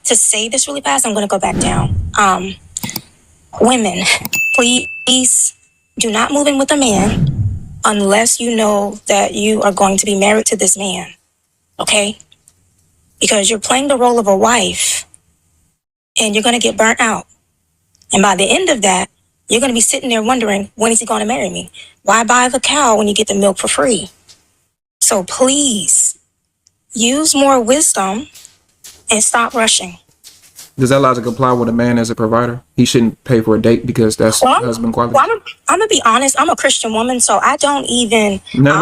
to say this really fast. I'm going to go back down. Women, please do not move in with a man unless you know that you are going to be married to this man. Okay? Because you're playing the role of a wife and you're going to get burnt out. And by the end of that, you're going to be sitting there wondering, when is he going to marry me? Why buy the cow when you get the milk for free? So please use more wisdom and stop rushing. Does that logic apply with a man as a provider? He shouldn't pay for a date because that's husband quality. Well, I'm gonna be honest. I'm a Christian woman, so I don't even. No.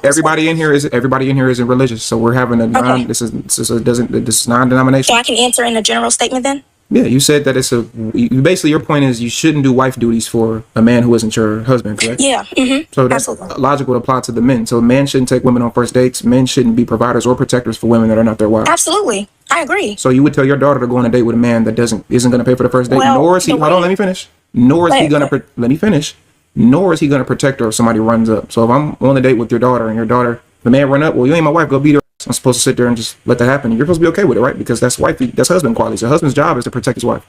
Everybody in here isn't religious, so we're having a non. This is non-denominational. So I can answer in a general statement then. Yeah, you said that it's basically your point is you shouldn't do wife duties for a man who isn't your husband, correct? Yeah. Mm-hmm. So that logic would apply to the men. So men shouldn't take women on first dates. Men shouldn't be providers or protectors for women that are not their wives. Absolutely, I agree. So you would tell your daughter to go on a date with a man that isn't going to pay for the first date, nor is he. Hold on, let me finish. Nor is he going to let me finish. Nor is he going to protect her if somebody runs up. So if I'm on a date with your daughter and the man run up, well, you ain't my wife. Go beat her. I'm supposed to sit there and just let that happen. You're supposed to be okay with it, right? Because that's husband qualities. A husband's job is to protect his wife.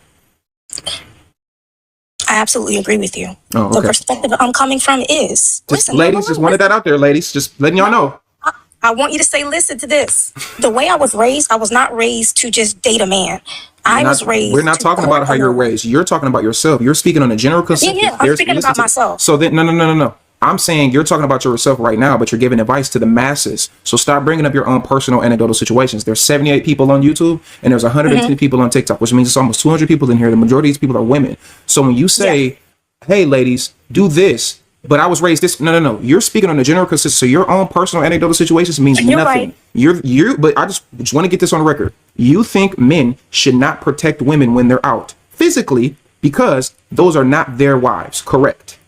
I absolutely agree with you. Oh, okay. The perspective I'm coming from is ladies, just wanted that out there, ladies. Just letting y'all know. I want you to say, listen to this. The way I was raised, I was not raised to just date a man. We're not talking about how you're raised. You're talking about yourself. You're speaking on a general concept. Yeah, I'm speaking about myself. So then, no. I'm saying you're talking about yourself right now, but you're giving advice to the masses. So stop bringing up your own personal anecdotal situations. There's 78 people on YouTube and there's 110 people on TikTok, which means it's almost 200 people in here. The majority of these people are women. So when you say, hey, ladies, do this, but I was raised this, no. You're speaking on a general consensus. So your own personal anecdotal situations means nothing. Right. But I just want to get this on record. You think men should not protect women when they're out physically because those are not their wives, correct?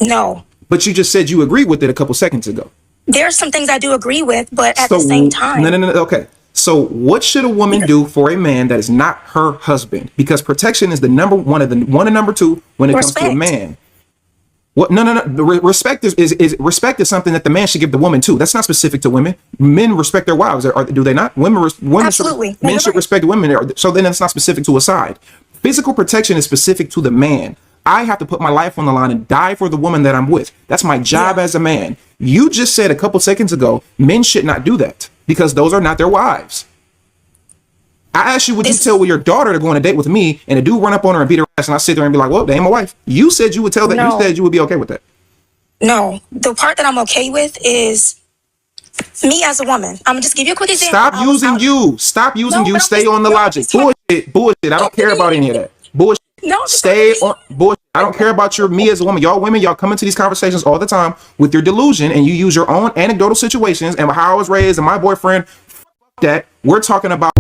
No. But you just said you agreed with it a couple seconds ago. There are some things I do agree with, but at the same time. No. Okay. So what should a woman do for a man that is not her husband? Because protection is the one and number two when it comes to a man. What? No. Respect is respect is something that the man should give the woman too. That's not specific to women. Men respect their wives, do they not? Women absolutely. Men should respect women. So then it's not specific to a side. Physical protection is specific to the man. I have to put my life on the line and die for the woman that I'm with. That's my job as a man. You just said a couple seconds ago, men should not do that because those are not their wives. I asked you, would you tell your daughter to go on a date with me and a dude run up on her and beat her ass and I sit there and be like, well, they ain't my wife. You said you would tell that. No. You said you would be okay with that. No, the part that I'm okay with is me as a woman. I'm gonna just give you a quick example. Stop using you. Stay on the logic. Bullshit. I don't care about any of that. Bullshit. No, stay on bullshit. I don't care about me as a woman. Y'all women, y'all come into these conversations all the time with your delusion and you use your own anecdotal situations and how I was raised and my boyfriend. That we're talking about